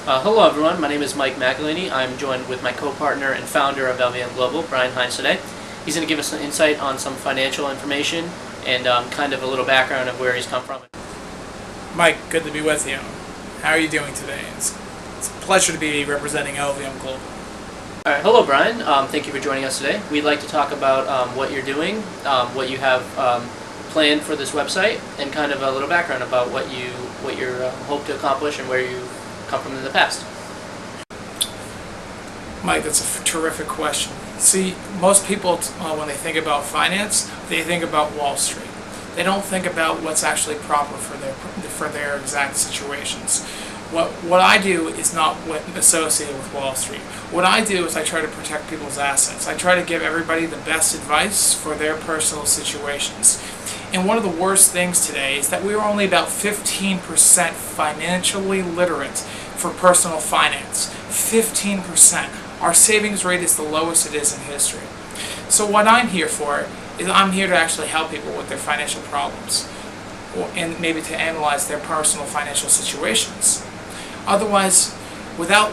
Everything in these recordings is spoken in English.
Hello everyone, my name is Mike McElhaney. I'm joined with my co-partner and founder of LVM Global, Brian Hynes today. He's going to give us some insight on some financial information and kind of a little background of where he's come from. Mike, good to be with you. How are you doing today? It's a pleasure to be representing LVM Global. Alright, hello Brian. Thank you for joining us today. We'd like to talk about what you're doing, what you have planned for this website, and kind of a little background about what you hope to accomplish and where you've come from in the past. Mike, that's a terrific question. See, most people, when they think about finance, they think about Wall Street. They don't think about what's actually proper for their exact situations. What I do is not associated with Wall Street. What I do is I try to protect people's assets. I try to give everybody the best advice for their personal situations. And one of the worst things today is that we are only about 15% financially literate for personal finance. 15%. Our savings rate is the lowest it is in history. So what I'm here for is I'm here to actually help people with their financial problems, and maybe to analyze their personal financial situations. Otherwise, without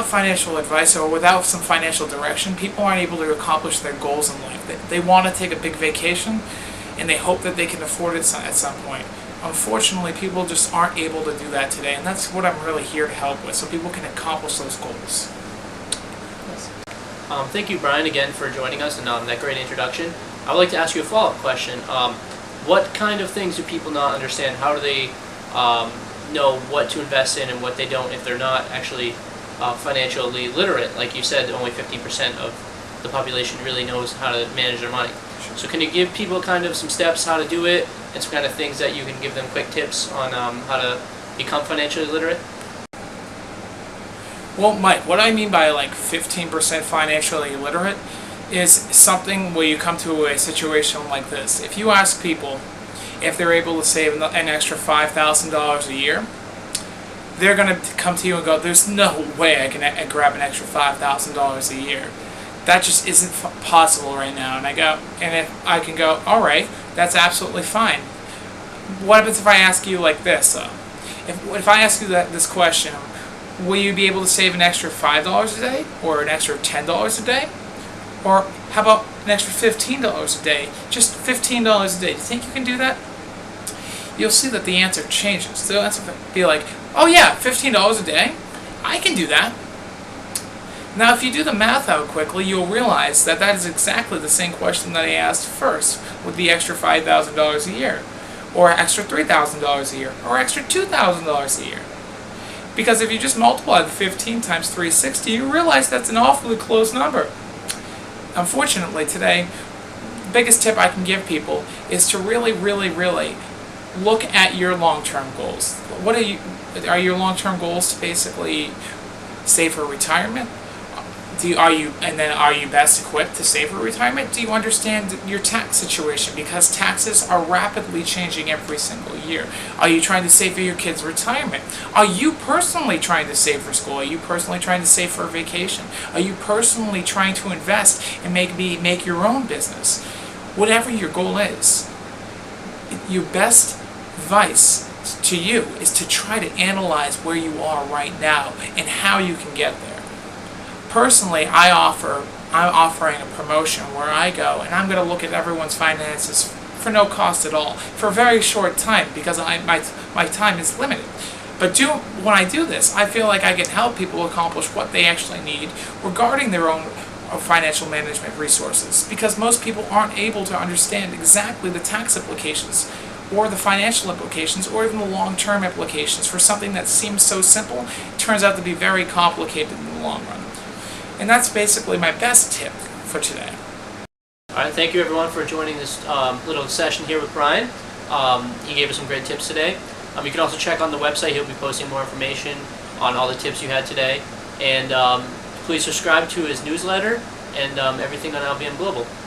financial advice or without some financial direction, people aren't able to accomplish their goals in life. They want to take a big vacation, and they hope that they can afford it at some point. Unfortunately, people just aren't able to do that today, and that's what I'm really here to help with, so people can accomplish those goals. Yes. Thank you, Brian, again for joining us and that great introduction. I would like to ask you a follow-up question. What kind of things do people not understand? How do they know what to invest in and what they don't if they're not actually financially literate? Like you said, only 15% of the population really knows how to manage their money. So can you give people kind of some steps how to do it and some kind of things that you can give them quick tips on how to become financially literate? Well, Mike, what I mean by like 15% financially illiterate is something where you come to a situation like this. If you ask people if they're able to save an extra $5,000 a year, they're going to come to you and go, there's no way I can grab an extra $5,000 a year. That just isn't possible right now. And if I can go, all right, that's absolutely fine. What happens if I ask you like this? If I ask you this question, will you be able to save an extra $5 a day, or an extra $10 a day, or how about an extra $15 a day? Just $15 a day. Do you think you can do that? You'll see that the answer changes. The answer will be like, oh yeah, $15 a day? I can do that. Now, if you do the math out quickly, you'll realize that that is exactly the same question that I asked first with the extra $5,000 a year, or extra $3,000 a year, or extra $2,000 a year. Because if you just multiply the 15 times 360, you realize that's an awfully close number. Unfortunately, today, the biggest tip I can give people is to really, really, really look at your long-term goals. What are your long-term goals? To basically save for retirement? Are you best equipped to save for retirement? Do you understand your tax situation? Because taxes are rapidly changing every single year. Are you trying to save for your kids' retirement? Are you personally trying to save for school? Are you personally trying to save for a vacation? Are you personally trying to invest and make your own business? Whatever your goal is, your best advice to you is to try to analyze where you are right now and how you can get there. Personally, I'm offering a promotion where I go and I'm going to look at everyone's finances for no cost at all, for a very short time, because my time is limited. But when I do this, I feel like I can help people accomplish what they actually need regarding their own financial management resources, because most people aren't able to understand exactly the tax implications or the financial implications or even the long-term implications for something that seems so simple, turns out to be very complicated in the long run. And that's basically my best tip for today. Alright, thank you everyone for joining this little session here with Brian. He gave us some great tips today. You can also check on the website. He'll be posting more information on all the tips you had today. And please subscribe to his newsletter and everything on LVM Global.